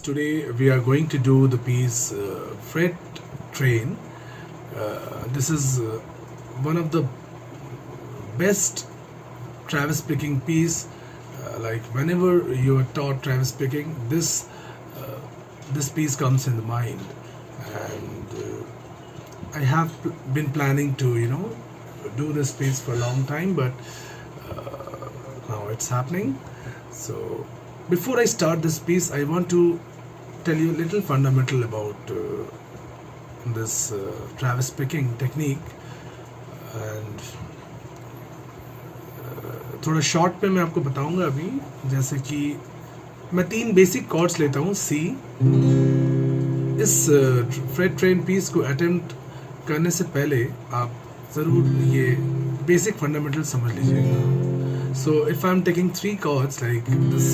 Today we are going to do the piece Freight Train. This is one of the best travispicking piece. Like whenever you are taught travispicking, this piece comes in the mind, and I have been planning to do this piece for a long time, but now it's happening. So before I start this piece, I want to tell you a little fundamental about this travispicking technique, and थोड़ा short पे मैं आपको बताऊंगा अभी. जैसे कि मैं 3 basic chords लेता हूँ C. इस फ्रेट ट्रेन पीस को अटेम्प्ट करने से पहले आप ज़रूर ये बेसिक फंडामेंटल समझ लीजिएगा. So if I'm taking 3 chords like the C,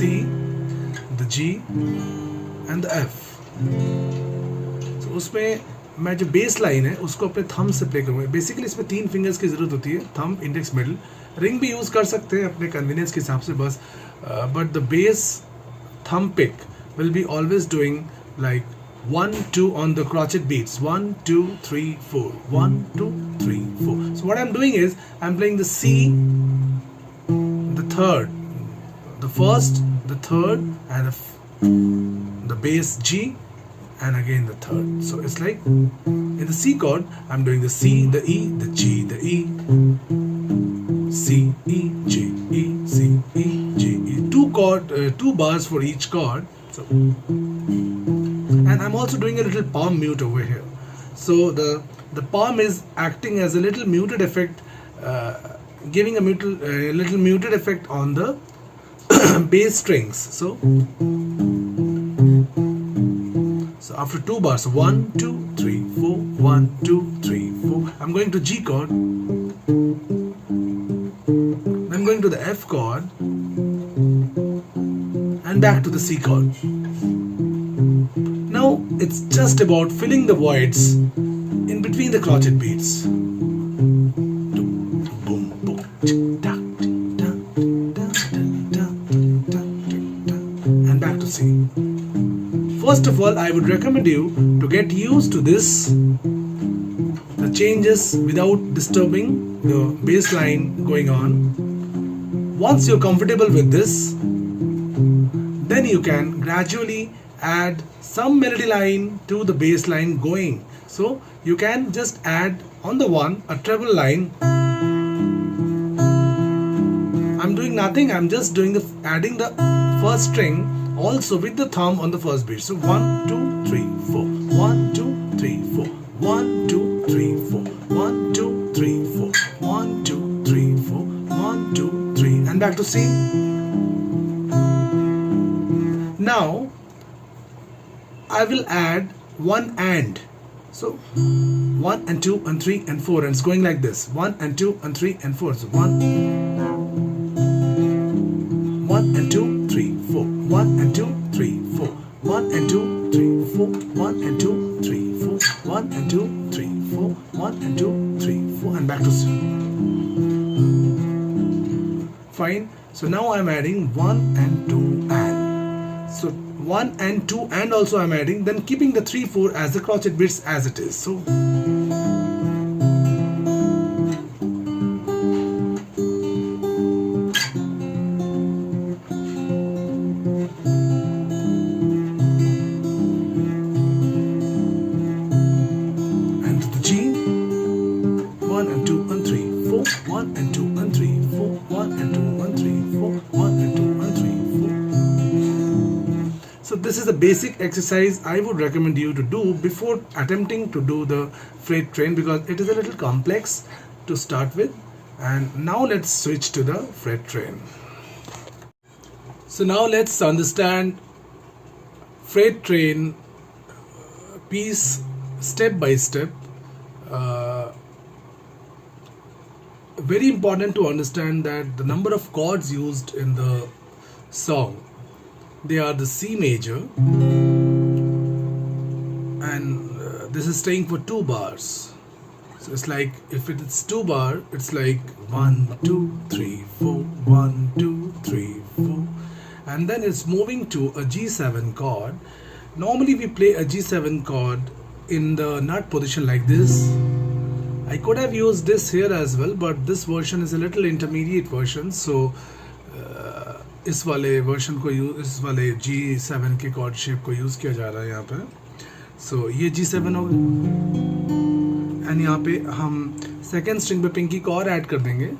the G and the F, so उसमें मैं जो बेस लाइन है उसको अपने थंब से प्ले करूँगा. बेसिकली इसमें 3 फिंगर्स की ज़रूरत होती है, थंब, इंडेक्स, मिडल. रिंग भी यूज़ कर सकते हैं अपने कन्वीनियंस के हिसाब से बस, but the base thumb pick will be always doing like 1 2 on the crotchet beats, 1 2 3 4, 1 2 3 4. So what I'm doing is I'm playing the C, the third, the first, the third, and the bass G, and again the third. So it's like in the C chord I'm doing the C, the E, the G, the E, C, E, G, E, C, E, G, E. 2 bars for each chord. So, and I'm also doing a little palm mute over here. So the palm is acting as a little muted effect, giving a little muted effect on the bass strings. So after 2 bars, 1 2 3 4, 1 2 3 4, I'm going to G chord. I'm going to the F chord and back to the C chord. Now it's just about filling the voids in between the crotchet beats. And back to C. First of all, I would recommend you to get used to this, the changes without disturbing the bass line going on. Once you're comfortable with this, then you can gradually add some melody line to the bass line going. So you can just add on the one a treble line. I'm doing nothing, I'm just doing adding the first string also with the thumb on the first beat. So 1 2 3 4, 1 2 3 4, 1 2 3 4, 1 2 3 4, 1 2 3 4, 1 2 3, and back to C. Now I will add 1 and. So 1 and 2 and 3 and 4, and it's going like this: 1 and 2 and 3 and 4. So 1 and 2 3 4, 1 and 2 3 4, 1 and 2 3 4, 1 and 2 3 4, 1 and 2 3 4, 1 and 2 3 4, and back to C. Fine. So now I'm adding 1 and 2 and. So 1 and 2 and also I'm adding, then keeping the 3 4 as the crotchet beats as it is. So and to the G, 1 and 2 and 3 4, 1 and 2 and 3 4, 1 and 2 and 3 4, 1 and 2 and 3 4. So this is the basic exercise I would recommend you to do before attempting to do the freight train, because it is a little complex to start with. And now let's switch to the freight train. So now let's understand freight train piece step by step. Very important to understand that the number of chords used in the song, they are the C major, and this is staying for 2 bars. So it's like, if it's 2 bar, it's like 1 2 3 4, 1 2 3 4, and then it's moving to a G7 chord, Normally we play a G7 chord in the nut position like this. I could have used this here as well, but this version is a little intermediate version, so इस वाले version को इस वाले G7 के cord shape को use किया जा रहा है यहाँ पे. सो ये G7 हो गया, एंड यहाँ पे हम सेकेंड स्ट्रिंग पे पिंकी को और ऐड कर देंगे.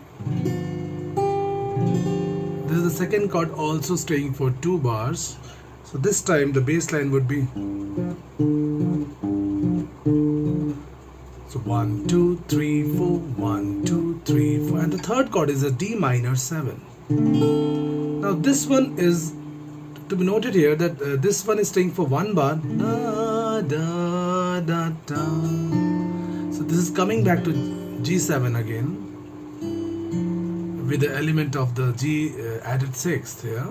This is the second chord also staying for 2 bars. So this time the bass line would be, so 1 2 3 4 1 2 3 4, and the third chord is a D minor 7. Now this one is to be noted here that this one is staying for 1 bar, da, da, da, da. So this is coming back to G7 again with the element of the G added 6th here.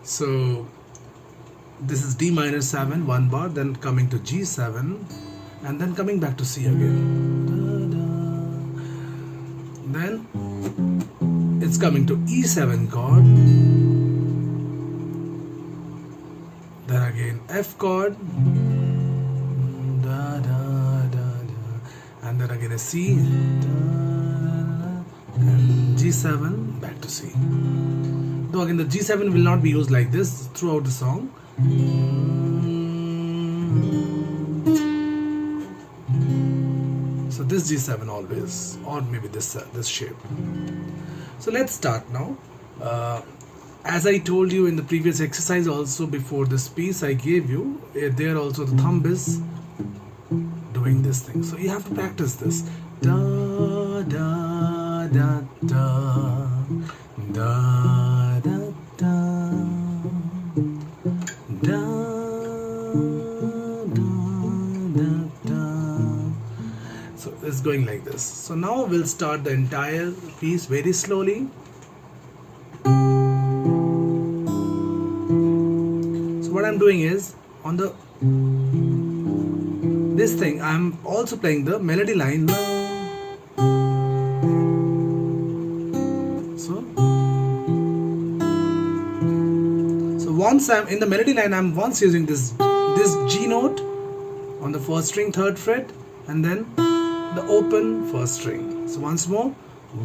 So this is D minor 7, 1 bar, then coming to G7, and then coming back to C again. Then it's coming to E7 chord, then again F chord, da, da, da, da, and then again a C, and G7 back to C. Though again the G7 will not be used like this throughout the song. So this G7 always, or maybe this shape. So let's start now. As I told you in the previous exercise also, before this piece I gave you, there also the thumb is doing this thing. So you have to practice this. Da da da da da da da da da da da. So it's going like this. So now we'll start the entire piece very slowly. So what I'm doing is, on the this thing I'm also playing the melody line. Once I'm in the melody line, I'm once using this G note on the first string, 3rd fret, and then the open first string. So once more,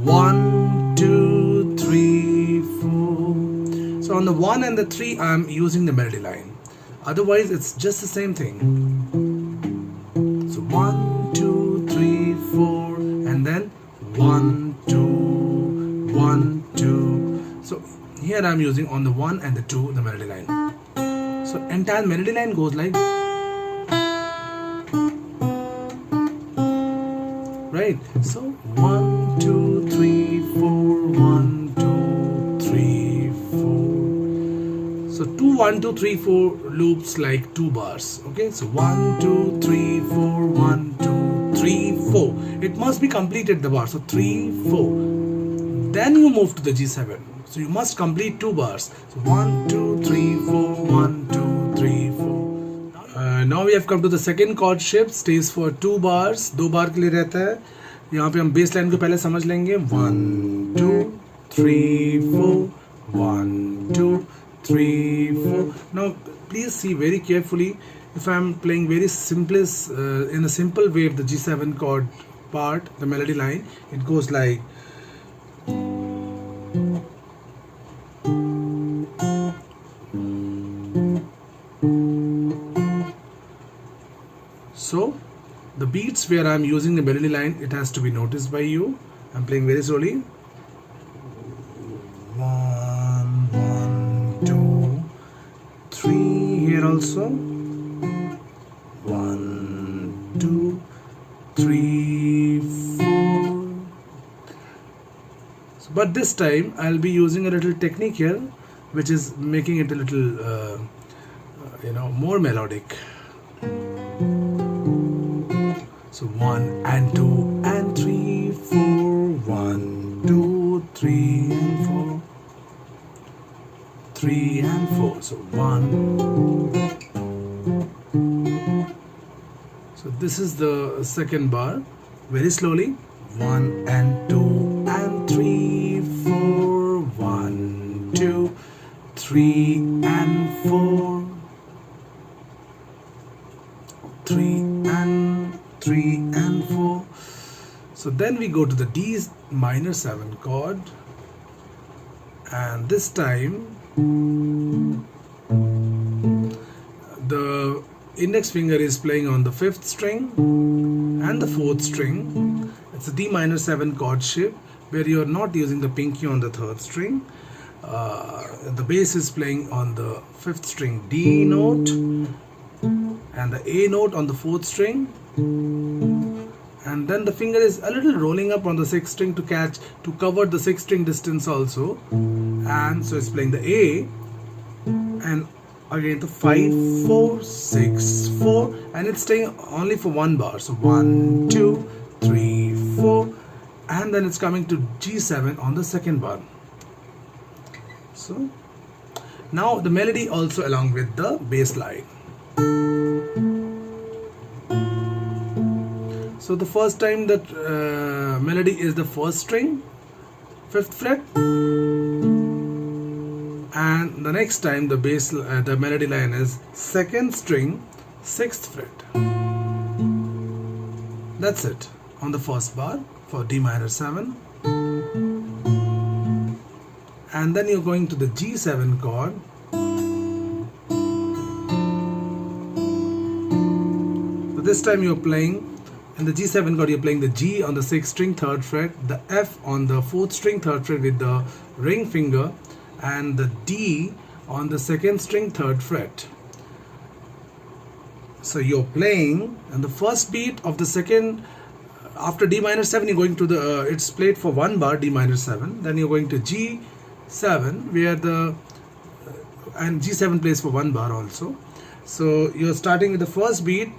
1 2 3 4. So on the 1 and the 3 I'm using the melody line, otherwise it's just the same thing. So 1 2 3 4, and then 1 2 1 2. So here I'm using on the 1 and the 2 the melody line. So entire melody line goes like, right? So 1 2 3 4 1 2 3 4. So 2 1 2 3 4 loops like 2 bars. Okay, so 1 2 3 4 1 2 3 4. It must be completed the bar. So 3 4. Then you move to the G7. So you must complete 2 bars. So 1 2 3 4 1 2 3 4. Now we have come to the second chord shift. Stays for 2 bars. 2 बार के लिए रहता है. यहाँ पे हम base line को पहले समझ लेंगे. 1 2 3 4 1 2 3 4. Now please see very carefully. If I am playing very simplest in a simple way, the G7 chord part, the melody line, it goes like. So the beats where I am using the melody line, it has to be noticed by you. I am playing very slowly. 1 1 2 3. Here also 1 2 3 4. So, but this time I'll be using a little technique here, which is making it a little more melodic. So 1 and 2 and 3 4 1 2 3 and 4 3 and 4. So 1. So this is the second bar. Very slowly. 1 and 2 and 3 4 1 2 3 and 4. 3 and 3 and 4. So then we go to the D minor 7 chord, and this time the index finger is playing on the 5th string and the 4th string. It's a D minor 7 chord shape where you are not using the pinky on the 3rd string. The bass is playing on the 5th string D note and the A note on the 4th string, and then the finger is a little rolling up on the 6th string to cover the 6th string distance also, and so it's playing the A, and again the 5 4 6 4, and it's staying only for one bar. So 1 2 3 4, and then it's coming to G7 on the second bar. So now the melody also along with the bass line. So the first time that melody is the 1st string, 5th fret, and the next time the melody line is 2nd string, 6th fret. That's it on the first bar for D minor 7. And then you're going to the G7 chord. So this time you're playing in the G7 chord, you're playing the G on the 6th string, 3rd fret, the F on the 4th string, 3rd fret with the ring finger, and the D on the 2nd string, 3rd fret. So you're playing, and the first beat of the second, after D minor 7, you're going to the, it's played for one bar, D minor 7, then you're going to G7, where the, and G7 plays for one bar also. So you're starting with the first beat.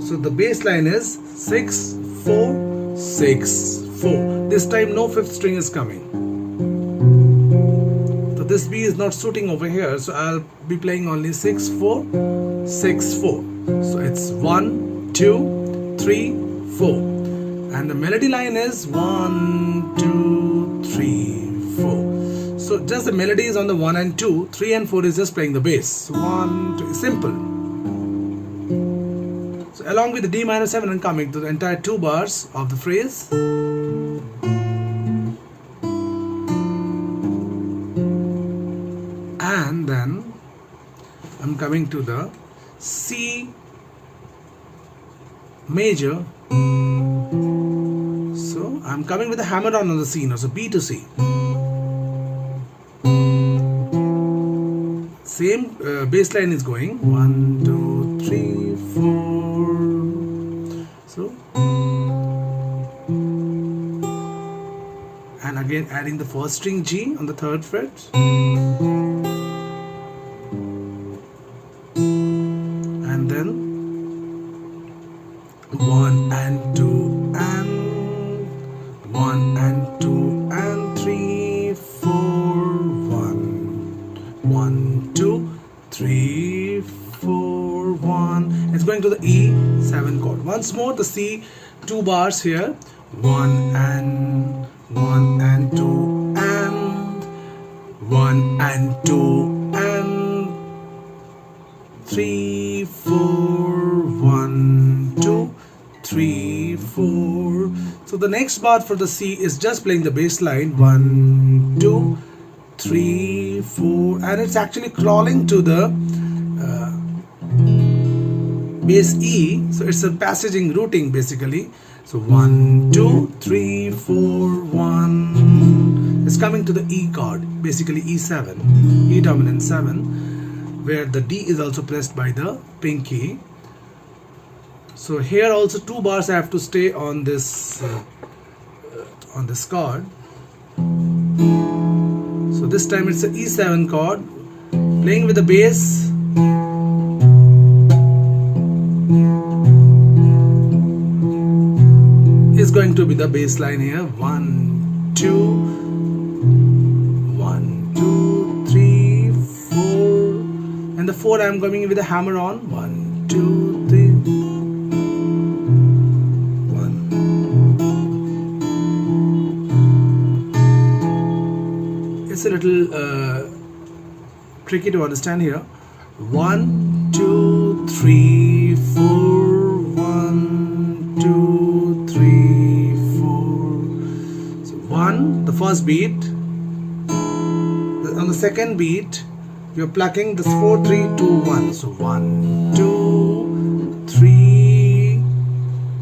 So the bass line is 6 4 6 4. This time no 5th string is coming. So this B is not suiting over here. So I'll be playing only 6 4 6 4. So it's 1 2 3 4, and the melody line is 1 2 3 4. So just the melody is on the 1 and 2. 3 and 4 is just playing the bass. 1 2, simple. So along with the D minor 7, I'm coming to the entire 2 bars of the phrase. And then I'm coming to the C major. So I'm coming with a hammer on the C now. So B to C. Same bass line is going 1 2 3 4. So, and again adding the 1st string G on the 3rd fret, and then 1 and 2 and 1 and 2 and 3 4 1 1 2 3 4 1. It's going to the E7 chord. Once more the C 2 bars here. 1 and 1 and 2 and 1 and 2 and 3 4 1 2 3 4. So the next bar for the C is just playing the bass line 1 2 3 4, and it's actually crawling to the bass E. So it's a passaging routing basically. So 1 2 3 4 1. It's coming to the E chord, basically E7, E dominant 7, where the D is also pressed by the pinky. So here also 2 bars I have to stay on this chord. So this time it's an E7 chord, playing with the bass. Is going to be the bass line here. 1 2 1 2 3 4, and the 4 I am coming with a hammer on. 1 2 3 1. It's a little tricky to understand here. 1 2 3, 4, 1, 2, 3, 4. So 1, the first beat. On the second beat, you're plucking this 4, 3, 2, 1. So 1, 2, 3.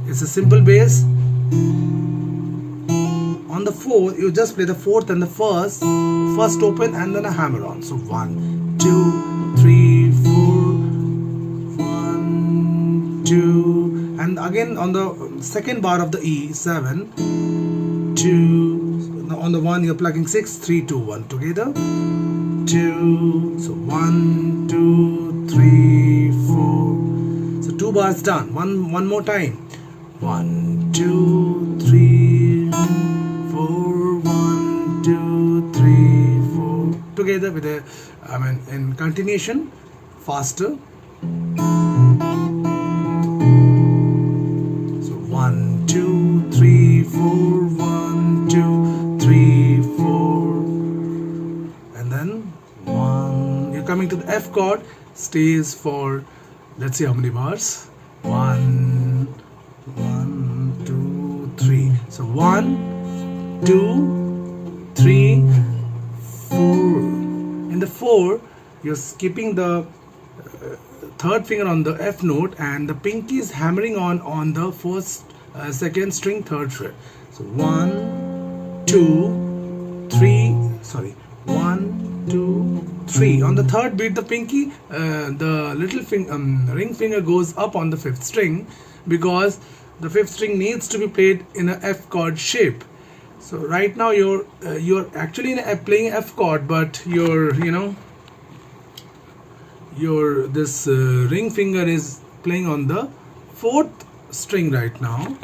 It's a simple bass. On the 4th, you just play the 4th and the first open and then a hammer on. So 1, 2, 3, 4, 1, 2, and again on the second bar of the E, 7, 2. On the 1, you're plucking 6, 3, 2, 1 together. 2. So 1, 2, 3, 4. So 2 bars done. One more time. 1, 2, 3, 4. 1, 2, 3, 4. Together with a, in continuation, faster. So 1, 2, 3, 4. 1, 2, 3, 4. And then 1. You're coming to the F chord. Stays for, let's see how many bars. 1, 2, 3. So 1, 2, 3, 4. In the 4, you're skipping the third finger on the F note, and the pinky is hammering on the first, second string, third fret. So 1, 2, 3. Sorry, 1, 2, 3. On the third beat, the pinky, the little ring finger goes up on the fifth string, because the fifth string needs to be played in a F chord shape. So right now you're actually playing F chord, but your this ring finger is playing on the fourth string right now.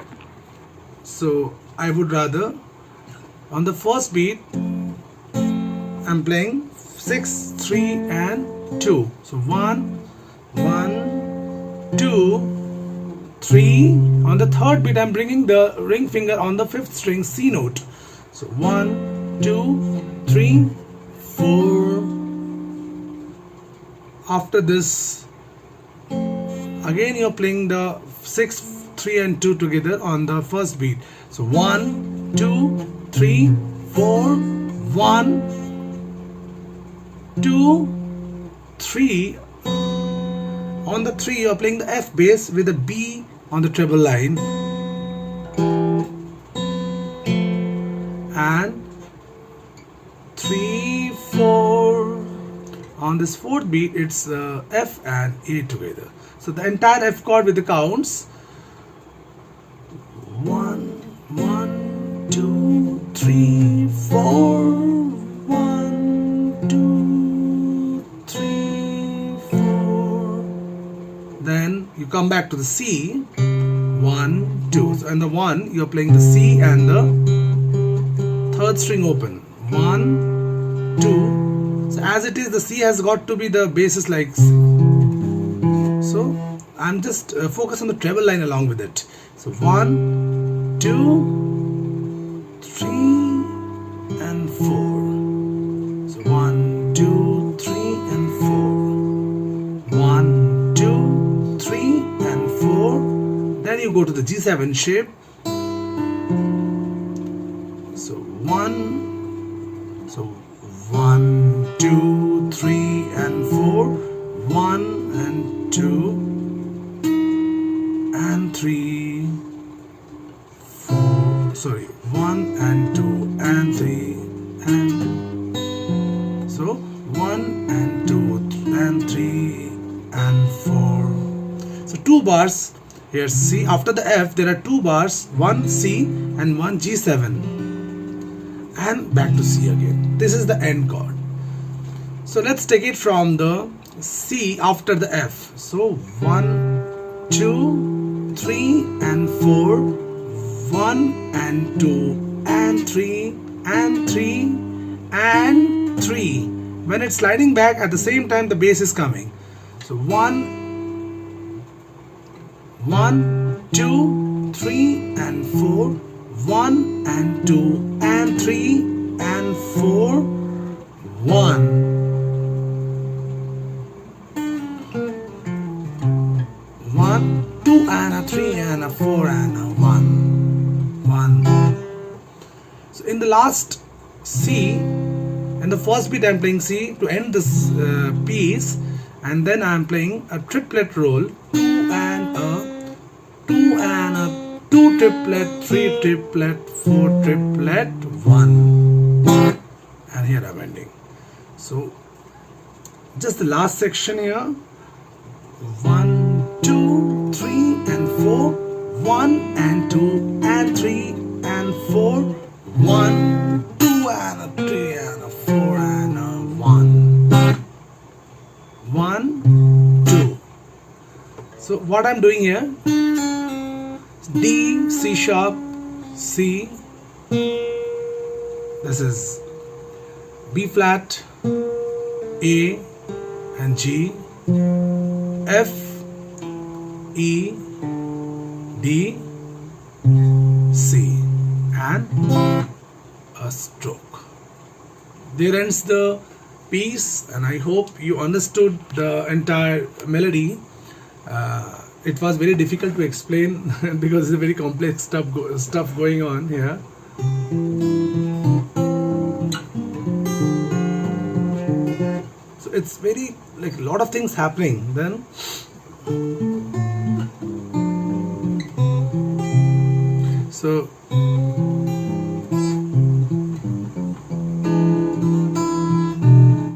So I would rather, on the first beat, I'm playing 6, 3, and 2. So 1, 2, 3. On the third beat, I'm bringing the ring finger on the fifth string C note. So 1, 2, 3, 4. After this, again you're playing the 6, 3, and 2 together on the first beat. So 1, 2, 3, 4. 1, 2, 3. On the 3, you're playing the F bass with a B on the treble line, and 3, 4. On this fourth beat, it's F and A together. So the entire F chord with the counts: 1, 2, 3, 4. 1, 2, 3, 4. Then you come back to the C. 1, 2. So and the 1, you're playing the C and the third string open. 1, 2. So as it is, the C has got to be the basis like. So I'm just focus on the treble line along with it. So 1, 2, 3, and 4. So 1, 2, 3, and 4. 1, 2, 3, and 4. Then you go to the G7 shape. So 1. So 1, 2, 3, and 4. 1 and 2 and 3, 4. Sorry, 1 and 2 and 3 and so 1 and 2 and 3 and 4. So 2 bars here. C after the F there are 2 bars, 1 C and 1 G7, and back to C again. This is the end chord. So let's take it from the C after the F. So 1, 2, 3, and 4. 1 and 2 and 3 and 3 and 3. When it's sliding back, at the same time the bass is coming. So 1, 2, 3, and 4. 1 and 2 and 3 and 4. 1. 3 and a 4 and a 1. 1. So in the last C, in the first beat I'm playing C to end this piece, and then I'm playing a triplet roll, 2 and a 2 and a 2 triplet, 3 triplet, 4 triplet, 1, and here I'm ending. So just the last section here, 1, 2, 3 and 4, 1 and 2 and 3 and 4, 1, 2 and a 3 and a 4 and a 1, 1, 2. So what I'm doing here, D, C sharp, C, this is B flat, A and G, F, E, D, C, and a stroke. There ends the piece, and I hope you understood the entire melody. It was very difficult to explain because it's very complex stuff going on here. So it's very like a lot of things happening then. So